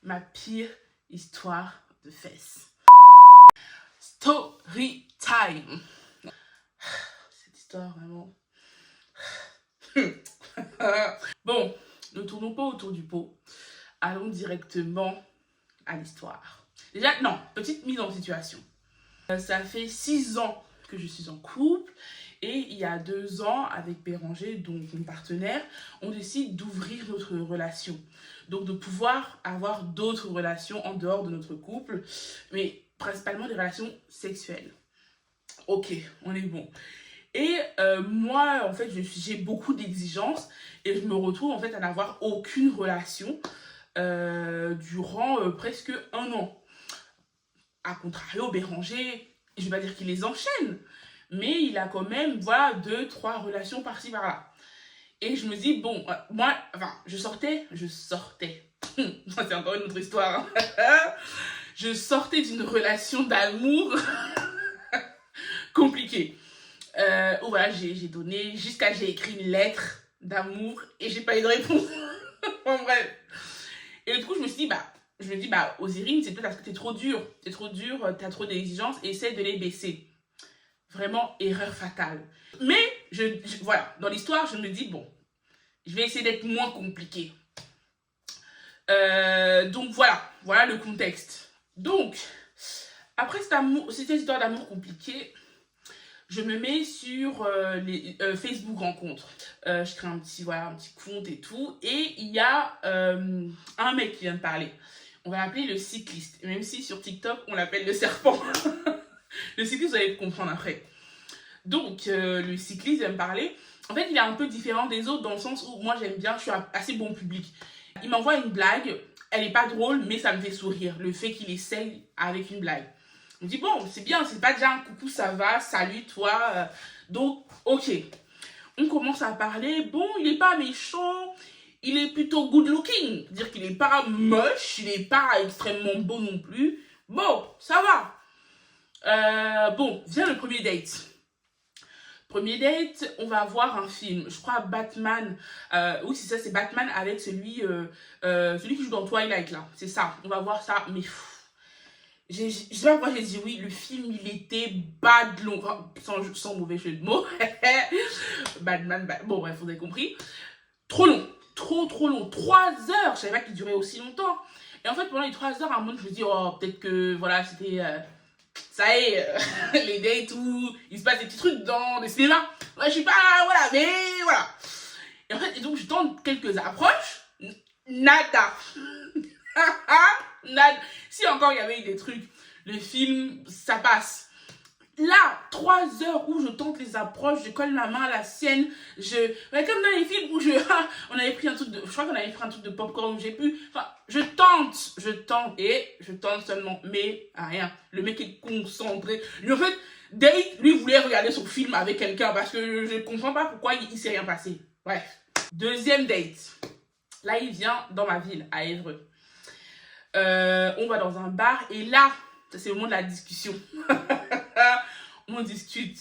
ma pire histoire de fesses. Story time. Cette histoire, vraiment... Bon, ne tournons pas autour du pot. Allons directement à l'histoire. Déjà, non, petite mise en situation. Ça fait 6 ans que je suis en couple. Et il y a 2 ans, avec Béranger, donc mon partenaire, on décide d'ouvrir notre relation. Donc de pouvoir avoir d'autres relations en dehors de notre couple, mais principalement des relations sexuelles. Ok, on est bon. Et moi, en fait, j'ai beaucoup d'exigences et je me retrouve en fait à n'avoir aucune relation durant presque 1 an. A contrario, Béranger, je ne vais pas dire qu'il les enchaîne, mais il a quand même, voilà, 2-3 relations par-ci par-là. Et je me dis, bon, moi, enfin, je sortais, c'est encore une autre histoire, hein. Je sortais d'une relation d'amour compliquée. Où voilà, j'ai donné, jusqu'à j'ai écrit une lettre d'amour et j'ai pas eu de réponse. Bon, bref. Et du coup, je me suis dit, Osirine, c'est peut-être parce que t'es trop dur, t'as trop d'exigences, essaie de les baisser. Vraiment, erreur fatale. Mais, voilà, dans l'histoire, je me dis, bon, je vais essayer d'être moins compliquée. Donc voilà le contexte. Donc, après cette histoire d'amour compliquée, je me mets sur les Facebook rencontres. Je crée un petit compte et tout. Et il y a un mec qui vient de parler. On va l'appeler le cycliste. Même si sur TikTok, on l'appelle le serpent. Le cycliste, vous allez comprendre après. Donc, le cycliste vient me parler. En fait, il est un peu différent des autres dans le sens où moi, j'aime bien, je suis assez bon public. Il m'envoie une blague. Elle n'est pas drôle, mais ça me fait sourire. Le fait qu'il essaye avec une blague. Je me dis, bon, c'est bien, c'est pas déjà un coucou, ça va, salut, toi. Donc, ok. On commence à parler. Bon, il est pas méchant. Il est plutôt good looking. C'est-à-dire qu'il est pas moche. Il est pas extrêmement beau non plus. Bon, ça va. Bon, vient le premier date. Premier date, on va voir un film. Je crois Batman. Oui, c'est ça, c'est Batman avec celui qui joue dans Twilight, là. C'est ça. On va voir ça. Mais je sais pas pourquoi j'ai dit oui. Le film, il était bad long. Enfin, sans mauvais jeu de mots. Batman. Bon, bref, vous avez compris. Trop long. Trop long. 3 heures. Je savais pas qu'il durait aussi longtemps. Et en fait, pendant les 3 heures, à un moment, je me dis, oh, peut-être que, voilà, c'était... ça y est, les dates où il se passe des petits trucs dans des cinémas. Ouais, je suis pas, voilà, mais voilà. Et en fait, donc je tente quelques approches. Nada. Nada. Si encore il y avait eu des trucs, le film, ça passe. Là, 3 heures où je tente les approches, je colle la main à la sienne, comme dans les films où on avait pris un truc de, je crois qu'on avait pris un truc de popcorn, je tente seulement, mais rien. Le mec est concentré. Lui, en fait, Date, lui voulait regarder son film avec quelqu'un parce que je ne comprends pas pourquoi il s'est rien passé. Bref. Deuxième date. Là, il vient dans ma ville, à Évreux. On va dans un bar et là, c'est le moment de la discussion. On discute.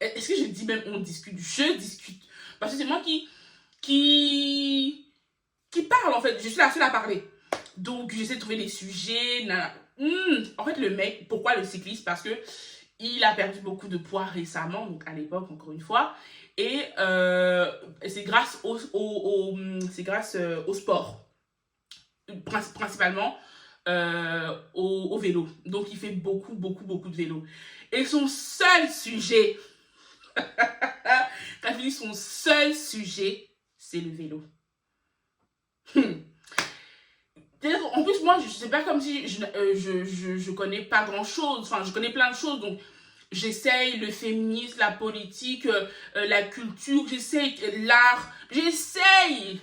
Est-ce que je dis même on discute? Je discute. Parce que c'est moi qui parle en fait. Je suis la seule à parler. Donc j'essaie de trouver des sujets. En fait, le mec, pourquoi le cycliste? Parce que il a perdu beaucoup de poids récemment, donc à l'époque, encore une fois. Et c'est grâce au sport. Principalement. Au vélo. Donc, il fait beaucoup de vélo. Et son seul sujet, quand je dis son seul sujet, c'est le vélo. En plus, moi, je sais pas comme si je connais pas grand-chose. Enfin, je connais plein de choses. Donc, j'essaye le féminisme, la politique, la culture. J'essaye l'art. J'essaye.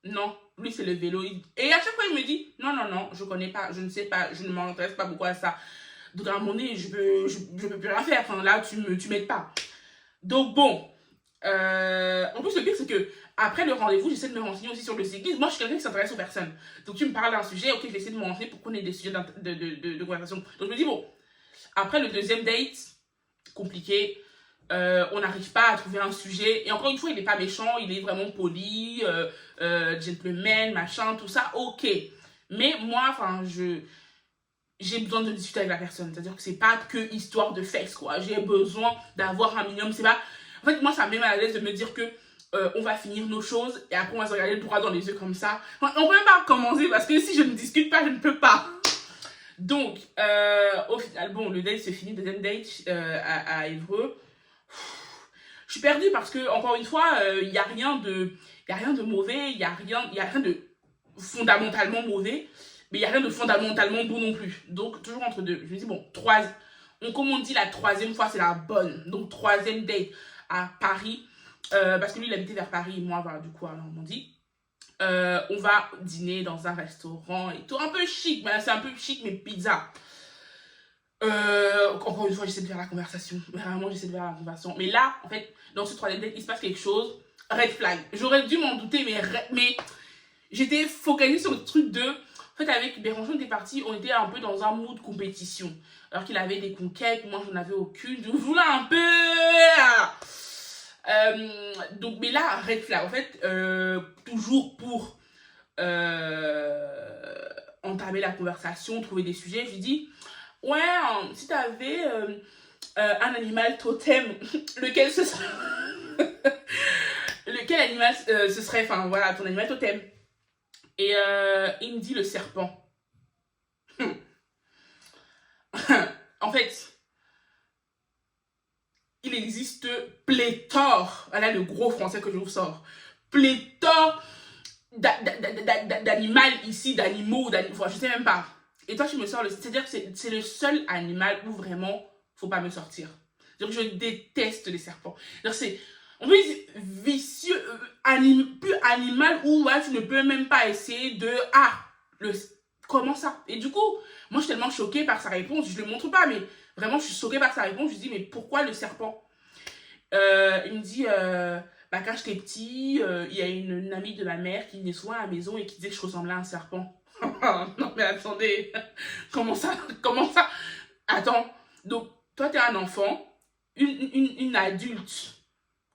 Non. Lui, c'est le vélo. Et à chaque fois, il me dit, non, je connais pas, je ne sais pas, je ne m'intéresse pas beaucoup à ça. Donc, à un moment donné, je peux plus rien faire. Enfin, là, tu m'aides pas. Donc, bon. En plus, le pire, c'est que après le rendez-vous, j'essaie de me renseigner aussi sur le cyclisme. Moi, je suis quelqu'un qui s'intéresse aux personnes. Donc, tu me parles d'un sujet, ok, je vais essayer de me renseigner pour qu'on ait des sujets de conversation. Donc, je me dis, bon, après le deuxième date, compliqué, on n'arrive pas à trouver un sujet. Et encore une fois, il n'est pas méchant, il est vraiment poli, gentleman, machin, tout ça, ok. Mais moi, enfin, j'ai besoin de discuter avec la personne. C'est-à-dire que c'est pas que histoire de sexe, quoi. J'ai besoin d'avoir un minimum. C'est pas... En fait, moi, ça me met mal à l'aise de me dire que on va finir nos choses et après on va se regarder droit dans les yeux comme ça. Enfin, on peut même pas commencer parce que si je ne discute pas, je ne peux pas. Donc, au final, bon, le date se finit, deuxième date à Évreux. Je suis perdue parce que, encore une fois, il n'y a rien de mauvais, il n'y a rien de fondamentalement mauvais, mais il n'y a rien de fondamentalement bon non plus. Donc, toujours entre deux. Je me dis, bon, comme on dit, la troisième fois, c'est la bonne. Donc, troisième date à Paris, parce que lui, il habitait vers Paris, et moi, voilà, du coup, à Normandie. On va dîner dans un restaurant et tout, un peu chic, mais c'est un peu chic, mais pizza. Encore une fois, j'essaie de faire la conversation. Vraiment, j'essaie de faire la conversation. Mais là, en fait, dans ce troisième date, il se passe quelque chose. Red flag. J'aurais dû m'en douter, mais j'étais focalisée sur le truc de... En fait, avec Béranger, on était parti, on était un peu dans un mood compétition. Alors qu'il avait des conquêtes, moi, j'en avais aucune. Je voulais un peu... donc, mais là, red flag. En fait, toujours pour entamer la conversation, trouver des sujets, je lui dis... Ouais, si t'avais un animal totem, lequel ce serait lequel animal ce serait, enfin voilà, ton animal totem. Et il me dit le serpent. En fait, il existe pléthore, voilà le gros français que je vous sors, pléthore d'animaux ici, d'animaux, enfin, je sais même pas. Et toi, tu me sors c'est-à-dire que c'est le seul animal où vraiment, faut pas me sortir. C'est-à-dire que je déteste les serpents. C'est, on peut dire, vicieux, plus animal où ouais, tu ne peux même pas essayer de... comment ça? Et du coup, moi, je suis tellement choquée par sa réponse. Je le montre pas, mais vraiment, je suis choquée par sa réponse. Je lui dis, mais pourquoi le serpent? Il me dit... quand j'étais petit, il y a une amie de ma mère qui venait souvent à la maison et qui disait que je ressemblais à un serpent. Non mais attendez, comment ça? Attends, donc toi t'es un enfant, une adulte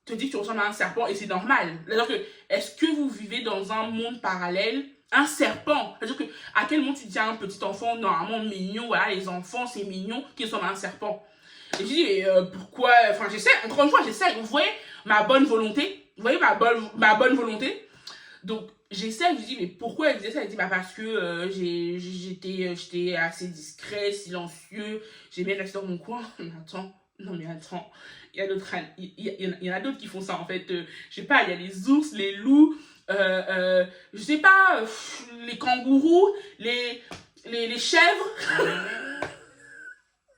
te dit que tu ressembles à un serpent et c'est normal. C'est-à-dire que, est-ce que vous vivez dans un monde parallèle? Un serpent, c'est-à-dire que à quel moment tu dis à un petit enfant normalement mignon, voilà les enfants c'est mignon, qui ressemble à un serpent? Et je dis, pourquoi? Enfin, j'essaie, encore une fois, j'essaie. Vous voyez ma bonne volonté? Vous voyez ma bonne volonté? Donc, j'essaie, je dis, mais pourquoi elle disait ça? Elle dit, parce que j'étais assez discret, silencieux, j'aimais rester dans mon coin. Mais attends, il y a d'autres, il y en a d'autres qui font ça, en fait. Je sais pas, il y a les ours, les loups, je sais pas, les kangourous, les chèvres.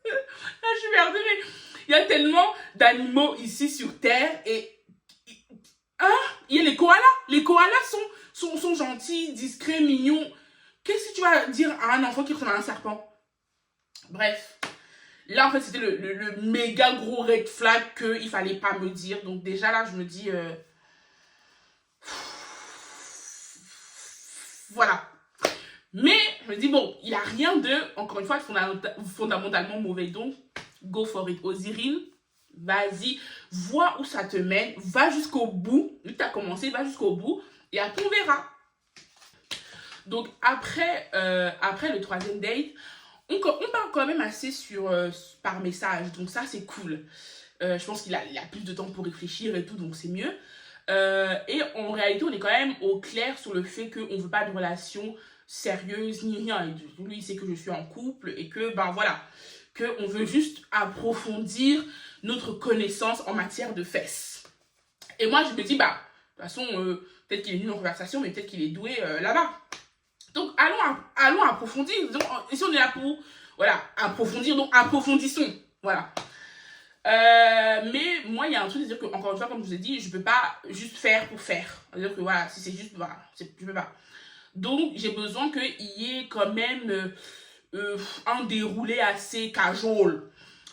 Là, je suis perdue, mais il y a tellement d'animaux ici sur Terre et... Hein? Il y a les koalas. Les koalas sont gentils, discrets, mignons. Qu'est-ce que tu vas dire à un enfant qui ressemble à un serpent? Bref. Là, en fait, c'était le méga gros red flag qu'il fallait pas me dire. Donc déjà, là, je me dis... Voilà. Mais, je me dis, bon, il n'y a rien de, encore une fois, fondamentalement mauvais. Donc, go for it. Ozyrine, vas-y, vois où ça te mène, va jusqu'au bout. Vu que tu as commencé, va jusqu'au bout. Et après, on verra. Donc, après le troisième date, on parle quand même assez par message. Donc, ça, c'est cool. Je pense qu'il a plus de temps pour réfléchir et tout, donc c'est mieux. Et en réalité, on est quand même au clair sur le fait qu'on ne veut pas de relation sérieuse ni rien. Et lui, il sait que je suis en couple et que, voilà, qu'on veut juste approfondir notre connaissance en matière de fesses. Et moi, je me dis, de toute façon, peut-être qu'il est nul en conversation, mais peut-être qu'il est doué là-bas. Donc, allons approfondir. Donc, ici, on est là pour, voilà, approfondir, donc approfondissons. Voilà. Mais moi, il y a un truc, c'est-à-dire que, encore une fois, comme je vous ai dit, je peux pas juste faire pour faire. C'est-à-dire que, voilà, si c'est juste, voilà, je peux pas. Donc, j'ai besoin qu'il y ait quand même un déroulé assez casual.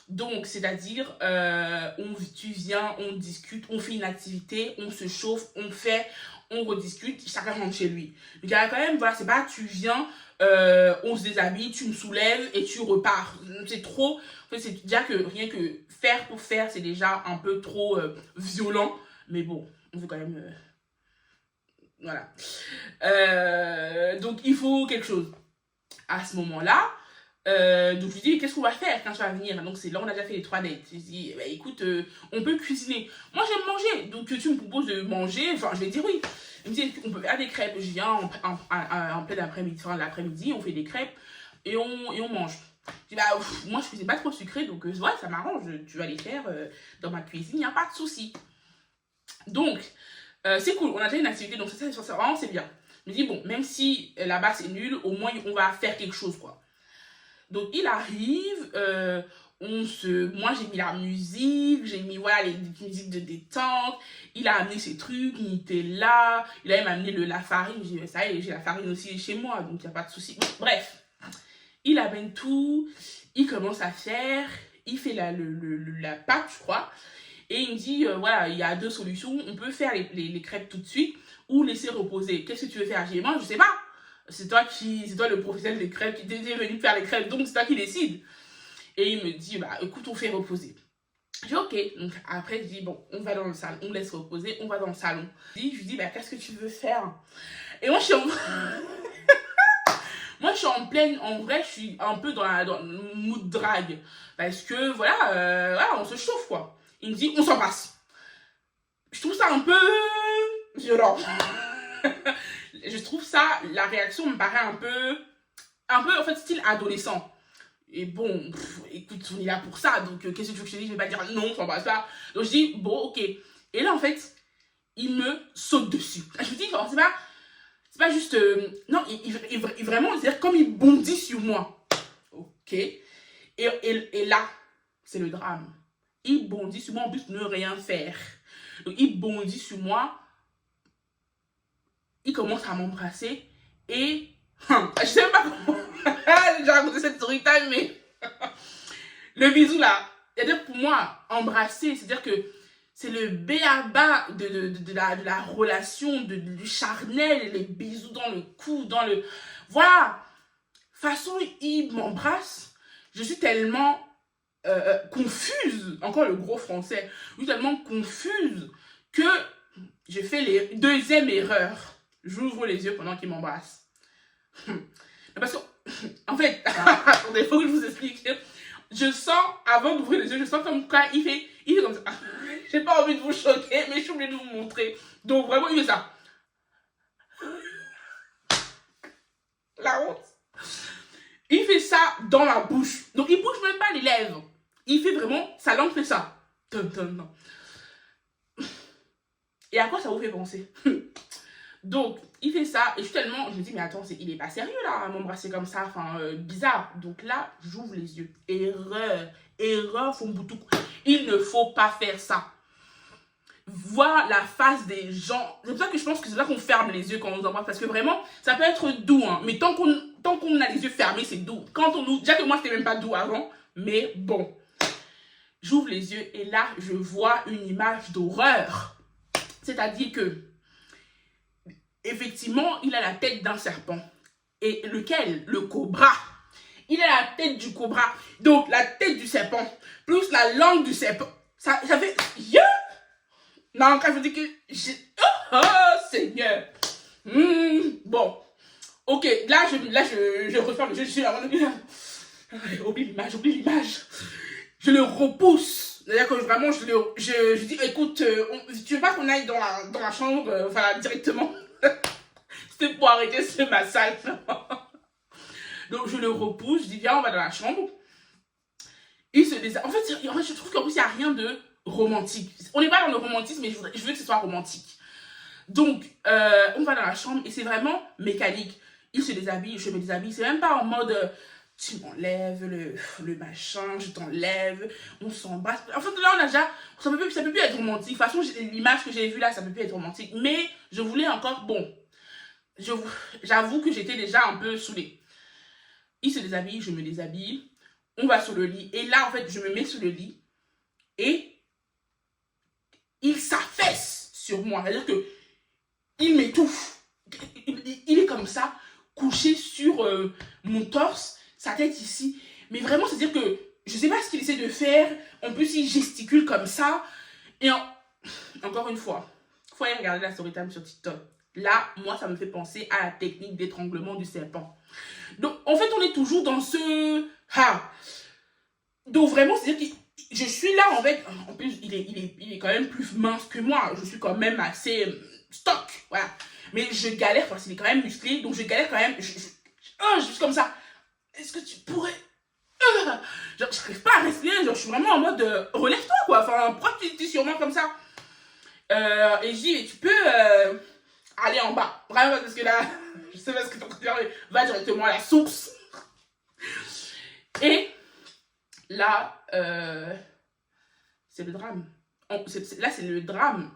Donc, c'est-à-dire, tu viens, on discute, on fait une activité, on se chauffe, on rediscute, chacun rentre chez lui. Donc, il y a quand même, voilà, c'est pas, tu viens, on se déshabille, tu me soulèves et tu repars. C'est trop, en fait, c'est déjà que rien que faire pour faire, c'est déjà un peu trop violent. Mais bon, on veut quand même Voilà. Donc, il faut quelque chose. À ce moment-là, donc je lui dis, qu'est-ce qu'on va faire quand tu vas venir? Donc, c'est là, on a déjà fait les 3 dates. Je lui dis, bah, écoute, on peut cuisiner. Moi, j'aime manger. Donc, tu me proposes de manger. Enfin, je vais dire oui. Il me dit, on peut faire des crêpes. Je viens en plein après-midi, enfin, l'après-midi, on fait des crêpes et on mange. Je dis, bah, moi, je cuisine pas trop sucré, donc ouais, ça m'arrange. Tu vas les faire dans ma cuisine, il n'y a pas de souci. Donc, c'est cool, on a déjà une activité, donc ça vraiment, c'est bien. Je me dis, bon, même si là-bas c'est nul, au moins on va faire quelque chose, quoi. Donc, il arrive, moi j'ai mis la musique, j'ai mis, voilà, les musiques de détente, il a amené ses trucs, il était là, il a même amené la farine, j'ai dit, ça y est, j'ai la farine aussi chez moi, donc il n'y a pas de souci. Bon, bref, il amène tout, il commence à faire, il fait la pâte, je crois, et il me dit, voilà, il y a 2 solutions, on peut faire les crêpes tout de suite ou laisser reposer. Qu'est-ce que tu veux faire? J'ai dit, moi, je sais pas. C'est toi le professionnel des crêpes, qui t'es venu faire les crêpes, donc c'est toi qui décide. Et il me dit, bah écoute, on fait reposer. J'ai dit, ok. Donc après, je dis, bon, on va dans le salon, on laisse reposer, on va dans le salon. Je lui dis, bah qu'est-ce que tu veux faire? Et moi, moi, je suis en pleine, en vrai, je suis un peu dans le mood drague. Parce que, voilà, voilà, on se chauffe, quoi. Il me dit, on s'embrasse. Je trouve ça un peu violent. Je trouve ça, la réaction me paraît un peu, en fait, style adolescent. Et bon, écoute, on est là pour ça, donc qu'est-ce que tu veux que je te dise? Je vais pas dire non, on s'embrasse pas. Donc je dis, bon, ok. Et là, en fait, il me saute dessus. Je me dis, c'est pas juste, non, vraiment, c'est-à-dire comme il bondit sur moi. Ok. Et là, c'est le drame. Il bondit sur moi, en plus de ne rien faire. Donc, il bondit sur moi, il commence à m'embrasser et je sais même pas comment j'ai raconté cette story time, mais le bisou là, c'est-à-dire pour moi, embrasser, c'est-à-dire que c'est le b.a.-ba de la relation, du charnel, les bisous dans le cou, dans le... Voilà, façon il m'embrasse, je suis tellement confuse, encore le gros français, je suis tellement confuse que je fais les deuxième erreur. J'ouvre les yeux pendant qu'il m'embrasse. Parce que, en fait, il faut que je vous explique. Je sens, avant d'ouvrir les yeux, je sens comme quoi il fait comme ça. J'ai pas envie de vous choquer, mais je suis obligée de vous montrer. Donc vraiment, il fait ça. La honte. Il fait ça dans la bouche. Donc il bouge même pas les lèvres. Il fait vraiment, sa langue fait ça. Et à quoi ça vous fait penser? Donc, il fait ça, et je me dis, mais attends, il est pas sérieux là, à m'embrasser comme ça, enfin, bizarre. Donc là, j'ouvre les yeux. Erreur, Fumbutuku. Il ne faut pas faire ça. Voir la face des gens. C'est pour ça que je pense que c'est là qu'on ferme les yeux quand on nous embrasse, parce que vraiment, ça peut être doux, hein, mais tant qu'on a les yeux fermés, c'est doux. Déjà que moi, c'était même pas doux avant, mais bon. J'ouvre les yeux, et là, je vois une image d'horreur. C'est-à-dire que effectivement, il a la tête d'un serpent. Et lequel? Le cobra. Il a la tête du cobra. Donc, la tête du serpent, plus la langue du serpent. Ça fait... Yeah! Non, quand je dis que... Oh, Seigneur. Bon. Ok, là, je referme le jeu. Je suis là. Oublie l'image. Je le repousse. C'est-à-dire que vraiment, je dis, écoute, tu veux pas qu'on aille dans la chambre, enfin, directement? C'était pour arrêter ce massage. Donc je le repousse, je dis viens on va dans la chambre. Il se déshabille. En fait, je trouve qu'en plus il n'y a rien de romantique. On n'est pas dans le romantisme, mais je veux que ce soit romantique. Donc on va dans la chambre et c'est vraiment mécanique. Il se déshabille, je me déshabille. C'est même pas en mode tu m'enlèves le machin, je t'enlève, on s'embrasse. En fait là on a déjà, ça peut plus être romantique. De toute façon l'image que j'ai vue là ça peut plus être romantique. Mais je voulais encore, bon, j'avoue que j'étais déjà un peu saoulée. Il se déshabille, je me déshabille, on va sur le lit. Et là, en fait, je me mets sur le lit et il s'affaisse sur moi. C'est-à-dire qu'il m'étouffe. Il est comme ça, couché sur mon torse, sa tête ici. Mais vraiment, c'est-à-dire que je ne sais pas ce qu'il essaie de faire. En plus, il gesticule comme ça. Et encore une fois, il faut aller regarder la story time sur TikTok. Là, moi, ça me fait penser à la technique d'étranglement du serpent. Donc, en fait, on est toujours dans ce... Ah. Donc, vraiment, c'est-à-dire que je suis là, en fait... En plus, il est quand même plus mince que moi. Je suis quand même assez stock, voilà. Mais je galère, parce qu'il est quand même musclé. Donc, je galère quand même. Je suis comme ça. Est-ce que tu pourrais... Genre, je n'arrive pas à respirer. Genre, je suis vraiment en mode... relève-toi, quoi. Enfin, pourquoi tu es sur moi comme ça? Et je dis, tu peux... aller en bas. Vraiment, parce que là, je sais pas ce que tu en train de faire, mais va directement à la source. Et là, c'est le drame. Là, c'est le drame.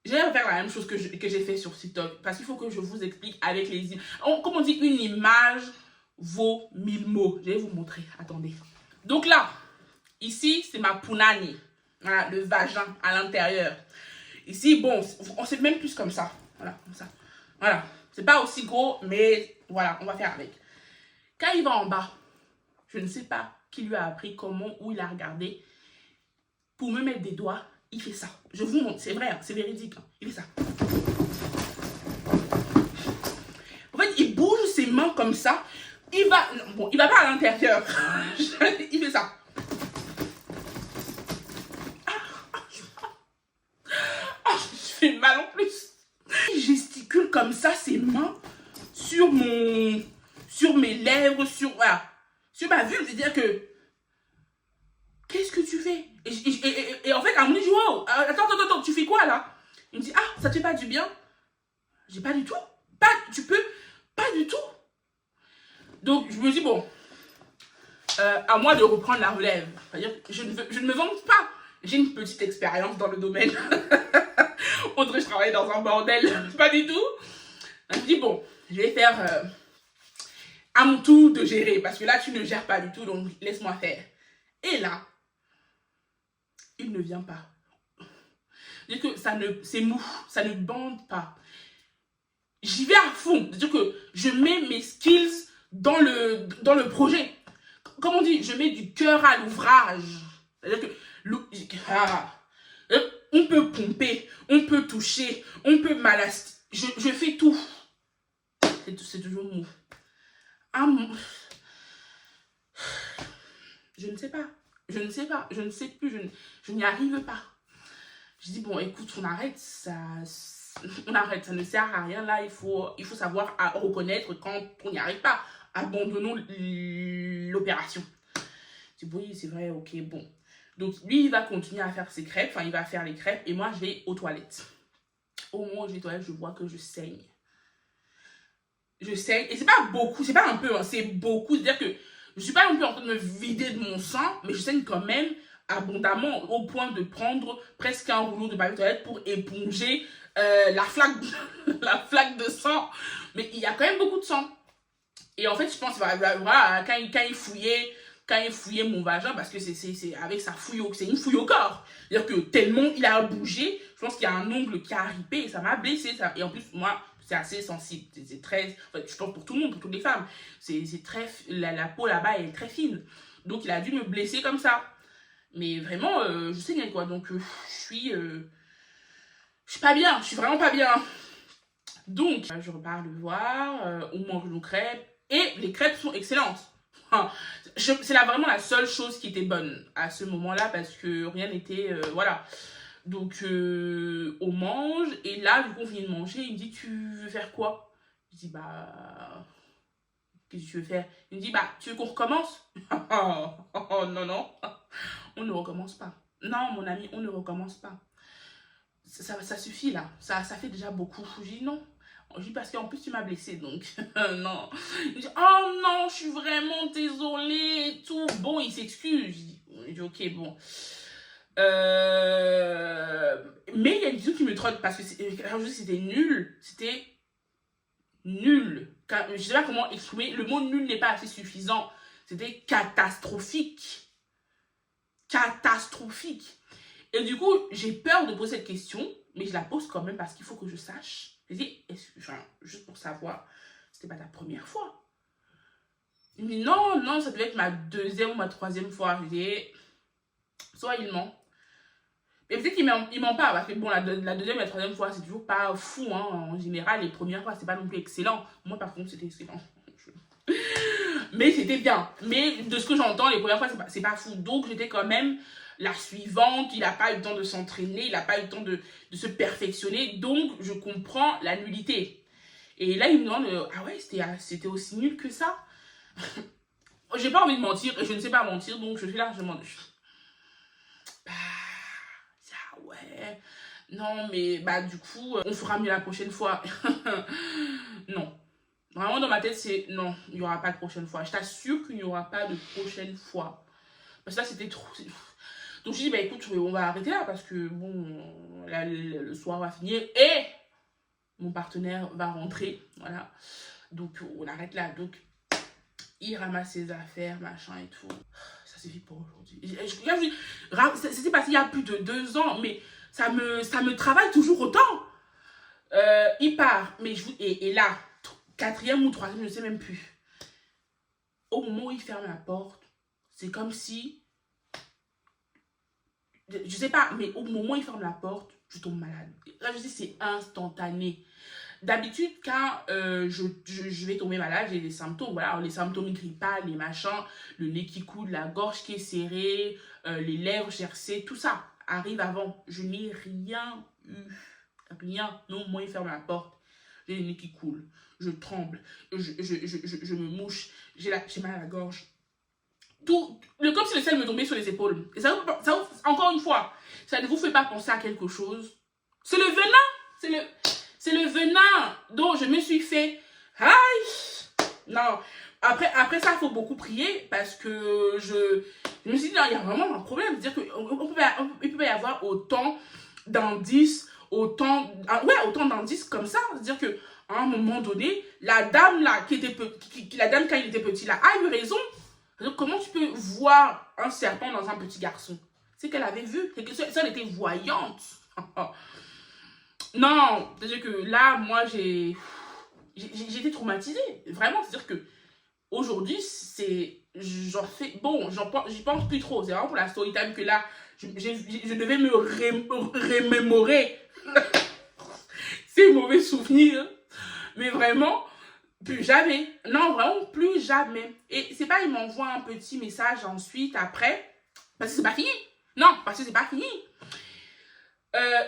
Je vais faire la même chose que j'ai fait sur TikTok. Parce qu'il faut que je vous explique avec les images. Comme on dit, une image vaut 1000 mots. Je vais vous montrer. Attendez. Donc là, ici, c'est ma punani. Voilà, le vagin à l'intérieur. Ici, bon, on sait même plus comme ça. Voilà, comme ça. Voilà. C'est pas aussi gros, mais voilà, on va faire avec. Quand il va en bas, je ne sais pas qui lui a appris comment, où il a regardé. Pour me mettre des doigts, il fait ça. Je vous montre, c'est vrai, hein, c'est véridique. Hein. Il fait ça. En fait, il bouge ses mains comme ça. Il va... Bon, il va pas à l'intérieur. Il fait ça. Je fais mal en plus. Il gesticule comme ça ses mains sur mes lèvres, voilà, sur ma vulve. C'est-à-dire que, qu'est-ce que tu fais? Et en fait, à un moment, je dis, wow, attends, tu fais quoi là? Il me dit, ah, ça te fait pas du bien? J'ai pas du tout. Pas du tout. Donc, je me dis, bon, à moi de reprendre la relève. C'est-à-dire que je ne me vante pas. J'ai une petite expérience dans le domaine. On dirait que je travaille dans un bordel. Pas du tout. Je me dis, bon, je vais faire à mon tour de gérer. Parce que là, tu ne gères pas du tout. Donc, laisse-moi faire. Et là, il ne vient pas. C'est-à-dire que c'est mou. Ça ne bande pas. J'y vais à fond. C'est-à-dire que je mets mes skills dans le projet. Comme on dit, je mets du cœur à l'ouvrage. C'est-à-dire que on peut pomper, on peut toucher, on peut malaster. Je fais tout. C'est toujours mou. Je ne sais pas. Je ne sais plus. Je n'y arrive pas. Je dis, bon, écoute, on arrête. On arrête. Ça ne sert à rien. Là, il faut savoir reconnaître quand on n'y arrive pas. Abandonnons l'opération. Je dis, oui, c'est vrai, ok, bon. Donc, lui, il va continuer à faire ses crêpes. Enfin, il va faire les crêpes. Et moi, je vais aux toilettes. Au moment où je vais aux toilettes, je vois que je saigne. Je saigne. Et c'est pas beaucoup. C'est pas un peu. Hein, c'est beaucoup. C'est-à-dire que je suis pas non plus en train de me vider de mon sang. Mais je saigne quand même abondamment. Au point de prendre presque un rouleau de papier toilette pour éponger la flaque de sang. Mais il y a quand même beaucoup de sang. Et en fait, je pense, voilà, quand il fouillait mon vagin, parce que c'est avec sa fouille, c'est une fouille au corps. C'est-à-dire que tellement il a bougé, je pense qu'il y a un ongle qui a ripé et ça m'a blessé. Et en plus, moi, c'est assez sensible. C'est très, en fait, je pense pour tout le monde, pour toutes les femmes. C'est très, la peau là-bas est très fine. Donc, il a dû me blesser comme ça. Mais vraiment, je saignais quoi. Donc, je suis pas bien. Je suis vraiment pas bien. Donc, je repars le voir. On mange nos crêpes. Et les crêpes sont excellentes. C'est vraiment la seule chose qui était bonne à ce moment-là parce que rien n'était... voilà. Donc, on mange. Et là, du coup, on finit de manger. Il me dit, tu veux faire quoi? Je dis, bah... Qu'est-ce que tu veux faire? Il me dit, bah, tu veux qu'on recommence? Oh, non. On ne recommence pas. Non, mon ami, on ne recommence pas. Ça suffit, là. Ça fait déjà beaucoup. Je dis, non. Je dis parce qu'en plus tu m'as blessé donc non. Il dit oh non je suis vraiment désolée et tout. Bon il s'excuse. Je dis ok bon. Mais il y a des trucs qui me trottent parce que c'était nul. C'était nul. Je sais pas comment exprimer. Le mot nul n'est pas assez suffisant. C'était catastrophique. Catastrophique. Et du coup j'ai peur de poser cette question. Mais je la pose quand même parce qu'il faut que je sache. Je dis, juste pour savoir, c'était pas ta première fois. Il me dit, non, ça devait être ma deuxième ou ma troisième fois. Je dis, soit il ment. Et peut-être qu'il ment pas, parce que bon, la deuxième et la troisième fois, c'est toujours pas fou, hein. En général, les premières fois, c'est pas non plus excellent. Moi, par contre, c'était excellent. Mais c'était bien. Mais de ce que j'entends, les premières fois, c'est pas fou. Donc, j'étais quand même la suivante. Il n'a pas eu le temps de s'entraîner, il n'a pas eu le temps de se perfectionner. Donc, je comprends la nullité. Et là, il me demande, ah ouais, c'était aussi nul que ça. J'ai pas envie de mentir, je ne sais pas mentir, donc je suis là, je demande. Bah, ah ouais. Non, mais bah du coup, on fera mieux la prochaine fois. Non. Vraiment, dans ma tête, c'est non, il n'y aura pas de prochaine fois. Je t'assure qu'il n'y aura pas de prochaine fois. Parce que là, c'était trop. Donc, je dis, bah écoute, on va arrêter là parce que bon, là, le soir va finir et mon partenaire va rentrer. Voilà. Donc, on arrête là. Donc, il ramasse ses affaires, machin et tout. Ça suffit pour aujourd'hui. C'était passé il y a plus de 2 ans, mais ça me travaille toujours autant. Il part, mais et là, quatrième ou troisième, je ne sais même plus. Au moment où il ferme la porte, c'est comme si, je sais pas, mais au moment où il ferme la porte, je tombe malade. Là, je dis, c'est instantané. D'habitude, quand je vais tomber malade, j'ai des symptômes. Voilà, les symptômes grippales, les machins, le nez qui coule, la gorge qui est serrée, les lèvres gercées, tout ça arrive avant. Je n'ai rien eu. Rien. Non, moi, il ferme la porte. J'ai le nez qui coule. Je tremble. Je me mouche. J'ai mal à la gorge. Tout, comme si le sel me tombait sur les épaules. Et ça, encore une fois, ça ne vous fait pas penser à quelque chose. C'est le venin. C'est le venin dont je me suis fait. Aïe! Non. Après ça, il faut beaucoup prier parce que je me suis dit, non, il y a vraiment un problème. C'est-à-dire qu'il peut y avoir autant d'indices, autant d'indices comme ça. C'est-à-dire qu'à un moment donné, la dame là, la dame quand il était petit là, a eu raison. Donc, comment tu peux voir un serpent dans un petit garçon? C'est qu'elle avait vu. C'est que ça, elle était voyante. Non, c'est-à-dire que là, moi, j'ai été traumatisée. Vraiment, c'est-à-dire que aujourd'hui, j'en fais, bon, j'y pense plus trop. C'est vraiment pour la story time que là, je devais me remémorer ces mauvais souvenirs. Mais vraiment, plus jamais. Non, vraiment, plus jamais. Et c'est pas, il m'envoie un petit message ensuite, après, parce que c'est pas fini. Non, parce que c'est pas fini.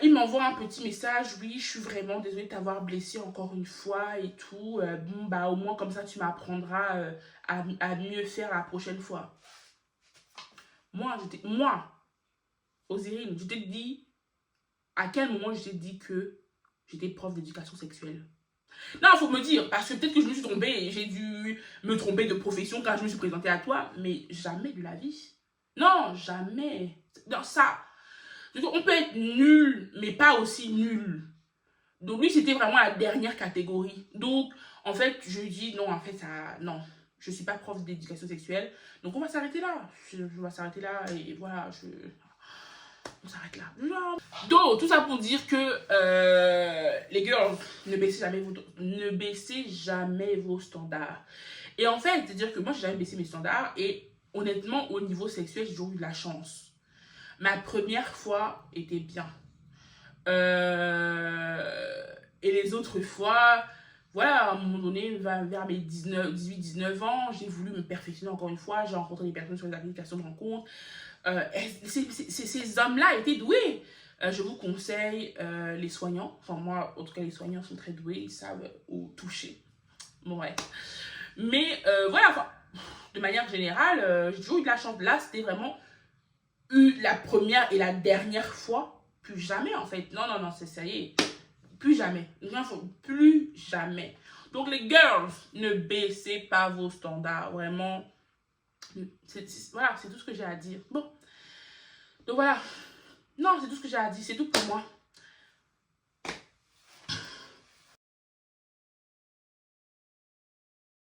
Il m'envoie un petit message, oui, je suis vraiment désolée de t'avoir blessé encore une fois et tout. Bon, bah au moins comme ça, tu m'apprendras à mieux faire la prochaine fois. Moi, Osirine, je t'ai dit, à quel moment je t'ai dit que j'étais prof d'éducation sexuelle? Non, il faut me dire, parce que peut-être que je me suis trompée et j'ai dû me tromper de profession quand je me suis présentée à toi, mais jamais de la vie. Non, jamais. Non, ça... On peut être nul, mais pas aussi nul. Donc lui, c'était vraiment la dernière catégorie. Donc, en fait, je dis non, en fait, ça, non. Je ne suis pas prof d'éducation sexuelle. Donc, on va s'arrêter là. Je vais s'arrêter là et voilà, on s'arrête là. Donc, tout ça pour dire que les girls, ne baissez jamais vos standards. Et en fait, c'est-à-dire que moi, j'ai jamais baissé mes standards et honnêtement, au niveau sexuel, j'ai toujours eu de la chance. Ma première fois était bien. Et les autres fois, voilà, à un moment donné, vers mes 18-19 ans, j'ai voulu me perfectionner encore une fois. J'ai rencontré des personnes sur les applications de rencontre. Ces hommes-là étaient doués. Je vous conseille les soignants. Enfin, moi, en tout cas, les soignants sont très doués. Ils savent où toucher. Bon, ouais. Mais voilà, enfin, de manière générale, j'ai toujours eu de la chance. Là, c'était vraiment la première et la dernière fois, plus jamais en fait. Non, ça y est, plus jamais. Plus jamais. Donc les girls, ne baissez pas vos standards, vraiment. Voilà, c'est tout ce que j'ai à dire. Bon, donc voilà. Non, c'est tout ce que j'ai à dire, c'est tout pour moi.